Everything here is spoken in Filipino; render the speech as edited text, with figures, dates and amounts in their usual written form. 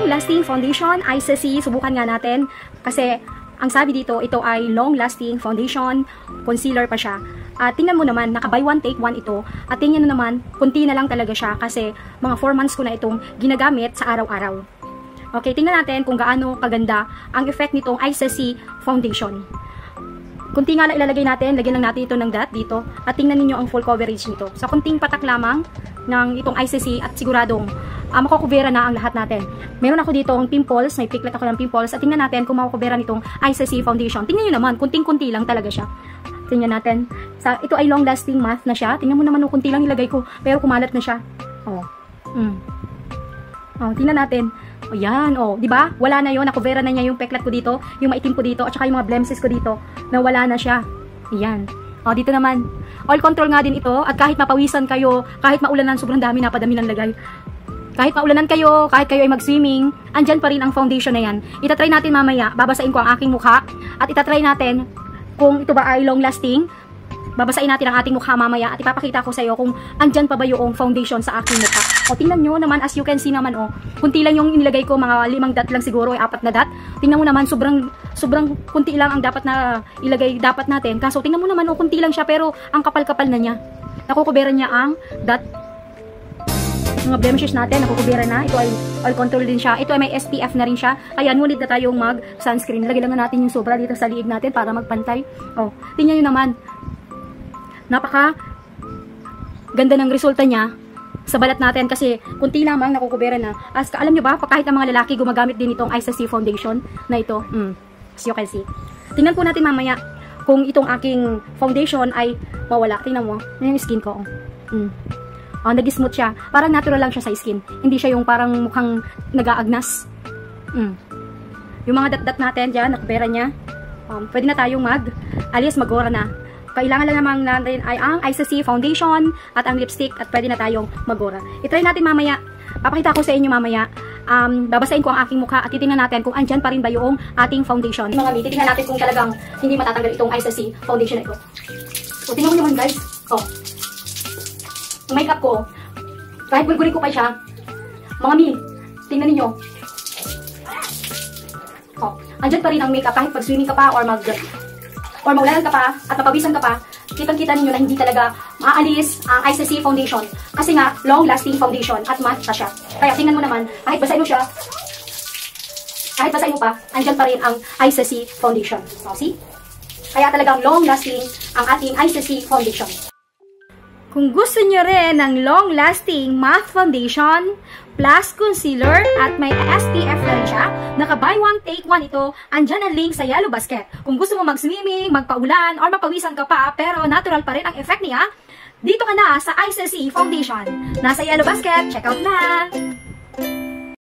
long-lasting foundation, ICC. Subukan nga natin. Kasi, ang sabi dito, ito ay long-lasting foundation, concealer pa siya. At tingnan mo naman, naka buy one, take one ito. At tingnan mo naman, kunti na lang talaga siya. Kasi, mga 4 months ko na itong ginagamit sa araw-araw. Okay, tingnan natin kung gaano kaganda ang effect nitong ICC foundation. Kunti nga lang ilalagay natin, lagyan lang natin ito ng dot dito. At tingnan niyo ang full coverage nito. Sa kunting patak lamang ng itong ICC at siguradong makukubera na ang lahat natin. Meron ako dito ang pimples, may piglet ako ng pimples. At tingnan natin kung makukubera nitong ICC foundation. Tingnan niyo naman, kunting-kunti lang talaga siya. Tingnan natin. Ito ay long lasting matte na siya. Tingnan mo naman, kunti lang ilagay ko. Pero kumalat na siya. Oh. Tingnan natin. O yan, di ba? Wala na 'yon, nakuvera na niya yung peklat ko dito, yung maitim ko dito, at saka yung mga blemishes ko dito, na wala na siya. Ayan. Dito naman, oil control nga din ito, at kahit mapawisan kayo, kahit maulanan, sobrang dami na padami ng lagay. Kahit maulanan kayo, kahit kayo ay mag-swimming, andyan pa rin ang foundation na yan. Itatry natin mamaya, babasain ko ang aking mukha, at itatry natin kung ito ba ay long lasting. Babasain natin ang ating mukha mamaya at ipapakita ko sa iyo kung andyan pa ba yung foundation sa aking mukha. Tingnan nyo naman, as you can see naman, kunti lang yung inilagay ko, mga 5 dot lang siguro, 4 na dot. Tingnan mo naman, sobrang kunti lang ang dapat na ilagay dapat natin. Kaso tingnan mo naman, kunti lang siya, pero ang kapal-kapal na niya. Nakukubera niya ang dot. Mga blemishes natin, nakukubera na. Ito ay oil control din siya. Ito ay may SPF na rin siya. Ayan, ngunit na tayong mag-sunscreen. Lagyan lang natin yung sobra dito sa liig natin para magpantay. Tingnan nyo naman. Napaka ganda ng resulta niya sa balat natin kasi kunti lamang nakukubera na. Alam nyo ba, kahit ang mga lalaki gumagamit din itong ICC foundation na ito. As you can see. Tingnan po natin mamaya kung itong aking foundation ay mawala. Tingnan mo, yung skin ko. Nag-smooth siya. Parang natural lang siya sa skin. Hindi siya yung parang mukhang nag-aagnas. Yung mga dat-dat natin dyan, nakubera niya. Pwede na tayong alias mag-gora na. Kailangan lang naman natin ay ang ICC foundation at ang lipstick at pwede na tayong mag-gora. I-try natin mamaya. Papakita ko sa inyo mamaya. Babasahin ko ang aking mukha at titingnan natin kung andyan pa rin ba yung ating foundation. Mga mi, titingnan natin kung talagang hindi matatanggal itong ICC foundation na ito. Tingnan mo naman guys. Yung makeup ko, kahit gulgurin ko pa siya, mga mi, tingnan ninyo. Andyan pa rin ang makeup kahit pag swimming ka pa or maulanan ka pa at mapawisan ka pa, kitang-kita ninyo na hindi talaga maaalis ang ICC foundation. Kasi nga, long-lasting foundation at matte pa siya. Kaya tingnan mo naman, kahit basahin mo siya, kahit basahin mo pa, andyan pa rin ang ICC foundation. See? Kaya talagang long-lasting ang ating ICC foundation. Kung gusto nyo rin ng long-lasting matte foundation plus concealer at may SPF na rin siya, naka buy one, take one ito, andyan ang link sa yellow basket. Kung gusto mo mag-swimming, magpaulan, or mapawisan ka pa, pero natural pa rin ang effect niya, dito ka na sa ICC foundation. Nasa yellow basket, check out na!